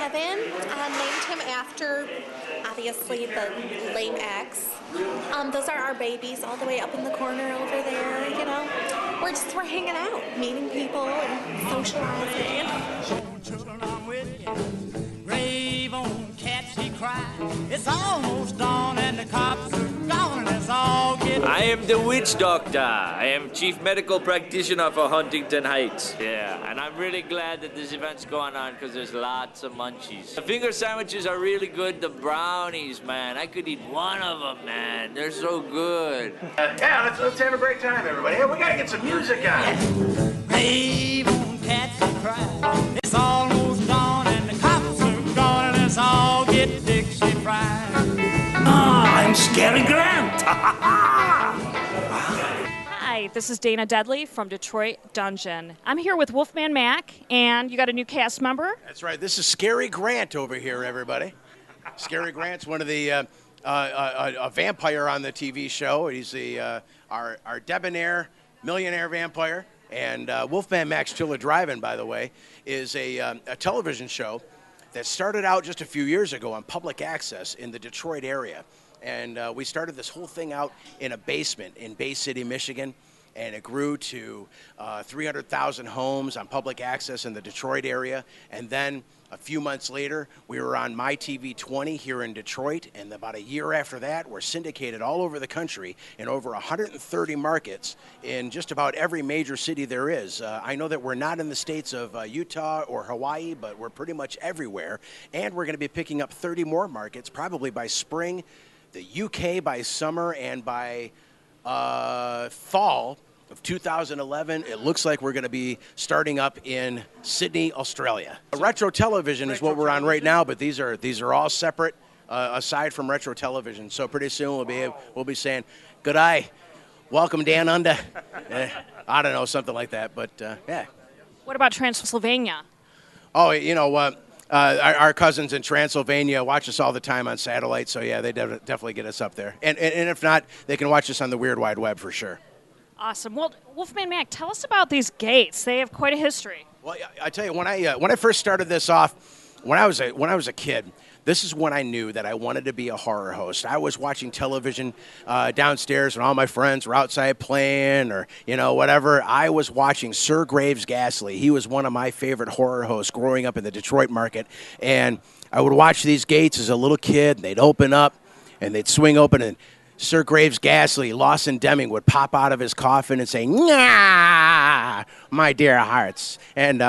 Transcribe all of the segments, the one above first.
Kevin, named him after, obviously, the lame ex. Those are our babies all the way up in the corner over there, you know. We're hanging out, meeting people and socializing. Children, I'm with you. Grave on cats, he cried. It's almost dawn and the cops are gone and it's all getting... I am the witch doctor. I am chief medical practitioner for Huntington Heights. Yeah, and I'm really glad that this event's going on because there's lots of munchies. The finger sandwiches are really good. The brownies, man. I could eat one of them, man. They're so good. Yeah, let's have a great time, everybody. Hey, we gotta get some music on. Grave on cats, he cried. It's almost dawn and the cops are gone and it's all get Dixie fried. I'm Scary Grant. Hi, this is Dana Deadly from Detroit Dungeon. I'm here with Wolfman Mac, and you got a new cast member? That's right. This is Scary Grant over here, everybody. Scary Grant's one of the a vampire on the TV show. He's our debonair millionaire vampire. And Wolfman Mac's Chilla Drive-In, by the way, is a television show that started out just a few years ago on public access in the Detroit area. And we started this whole thing out in a basement in Bay City, Michigan, and it grew to 300,000 homes on public access in the Detroit area. And then a few months later, we were on My TV 20 here in Detroit, and about a year after that, we're syndicated all over the country in over 130 markets in just about every major city there is. I know that we're not in the states of Utah or Hawaii, but we're pretty much everywhere, and we're going to be picking up 30 more markets probably by spring, the UK by summer, and by fall of 2011, it looks like we're going to be starting up in Sydney, Australia. Retro television is what we're on right now, but these are all separate aside from retro television. So pretty soon we'll be saying, "Good eye, welcome Dan Under." I don't know, something like that. But yeah. What about Transylvania? Oh, you know what? Our cousins in Transylvania watch us all the time on satellite, so yeah, they definitely get us up there. And if not, they can watch us on the Weird Wide Web for sure. Awesome. Well, Wolfman Mac, tell us about these gates. They have quite a history. Well, I tell you, when I first started this off, when I was a kid, this is when I knew that I wanted to be a horror host. I was watching television downstairs, and all my friends were outside playing, or whatever. I was watching Sir Graves Ghastly. He was one of my favorite horror hosts growing up in the Detroit market, and I would watch these gates as a little kid. And they'd open up, and they'd swing open, and Sir Graves Ghastly, Lawson Deming, would pop out of his coffin and say, "Nah, my dear hearts," and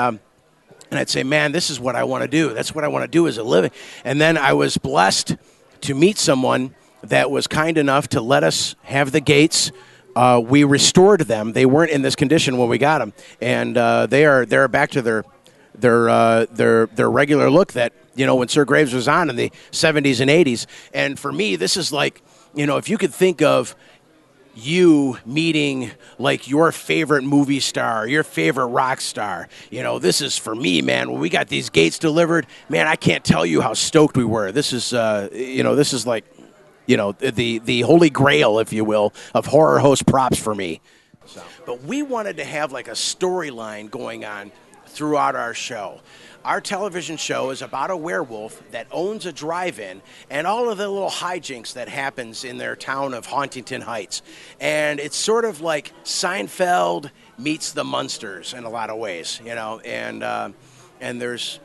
I'd say, "Man, this is what I want to do. That's what I want to do as a living." And then I was blessed to meet someone that was kind enough to let us have the gates. We restored them. They weren't in this condition when we got them, and they're back to their regular look that when Sir Graves was on in the 70s and 80s. And for me, this is like, if you could think of you meeting like your favorite movie star, your favorite rock star, this is for me, man. When we got these gates delivered, man, I can't tell you how stoked we were. This is, this is like, the holy grail, if you will, of horror host props for me. So, but we wanted to have like a storyline going on throughout our show. Our television show is about a werewolf that owns a drive-in and all of the little hijinks that happens in their town of Huntington Heights. And it's sort of like Seinfeld meets the Munsters in a lot of ways, and there's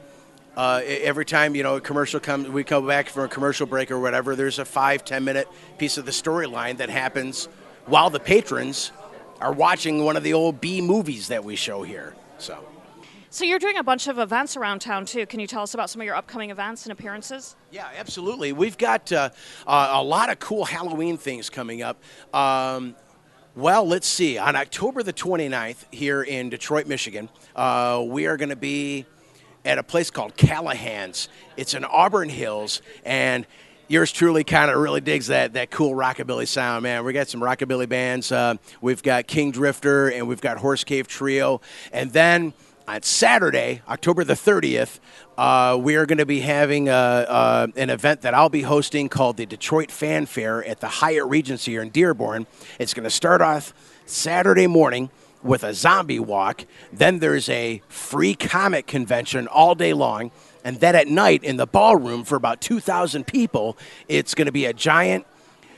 every time, a commercial comes, we come back from a commercial break or whatever, there's a 5-10 minute piece of the storyline that happens while the patrons are watching one of the old B movies that we show here. So you're doing a bunch of events around town, too. Can you tell us about some of your upcoming events and appearances? Yeah, absolutely. We've got a lot of cool Halloween things coming up. Well, let's see. On October the 29th here in Detroit, Michigan, we are going to be at a place called Callahan's. It's in Auburn Hills, and yours truly kind of really digs that cool rockabilly sound, man. We got some rockabilly bands. We've got King Drifter, and we've got Horse Cave Trio. And then on Saturday, October the 30th, we are going to be having an event that I'll be hosting called the Detroit Fan Fair at the Hyatt Regency here in Dearborn. It's going to start off Saturday morning with a zombie walk. Then there's a free comic convention all day long. And then at night in the ballroom for about 2,000 people, it's going to be a giant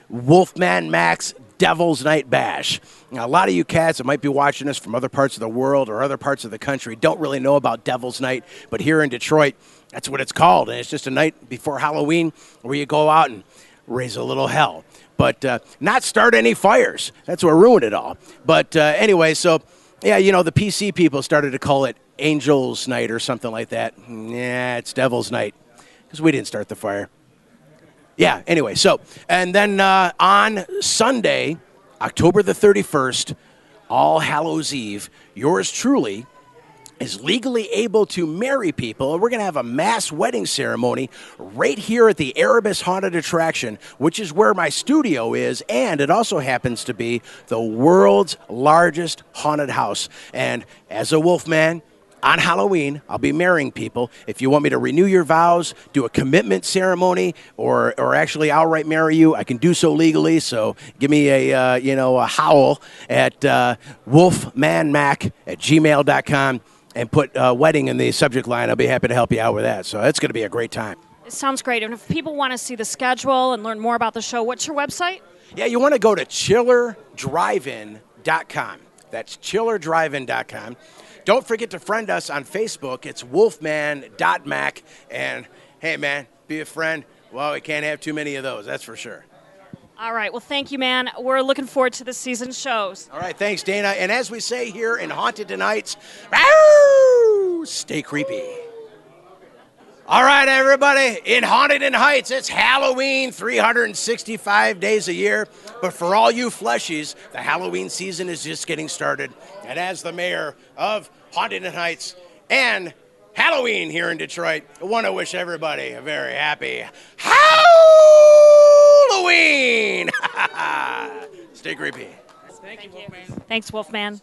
Wolfman Mac's Devil's Night Bash. Now, a lot of you cats that might be watching us from other parts of the world or other parts of the country don't really know about Devil's Night, but here in Detroit, that's what it's called. And it's just a night before Halloween where you go out and raise a little hell. But not start any fires. That's what ruined it all. But anyway, so, yeah, you know, the PC people started to call it Angel's Night or something like that. Yeah, it's Devil's Night because we didn't start the fire. Yeah, anyway, so, and then on Sunday, October the 31st, All Hallows Eve, yours truly is legally able to marry people. We're going to have a mass wedding ceremony right here at the Erebus Haunted Attraction, which is where my studio is, and it also happens to be the world's largest haunted house. And as a Wolfman, on Halloween, I'll be marrying people. If you want me to renew your vows, do a commitment ceremony, or actually outright marry you, I can do so legally. So give me a howl at wolfmanmac@gmail.com and put wedding in the subject line. I'll be happy to help you out with that. So it's going to be a great time. It sounds great. And if people want to see the schedule and learn more about the show, what's your website? Yeah, you want to go to chillerdrivein.com. That's chillerdrivein.com. Don't forget to friend us on Facebook. It's wolfman.mac. And, hey, man, be a friend. Well, we can't have too many of those, that's for sure. All right. Well, thank you, man. We're looking forward to this season's shows. All right, thanks, Dana. And as we say here in Haunted Tonight's, stay creepy. All right, everybody, in Haunted in Heights, it's Halloween 365 days a year. But for all you fleshies, the Halloween season is just getting started. And as the mayor of Haunted in Heights and Halloween here in Detroit, I want to wish everybody a very happy Halloween! Stay creepy. Thank you. Thanks, Wolfman.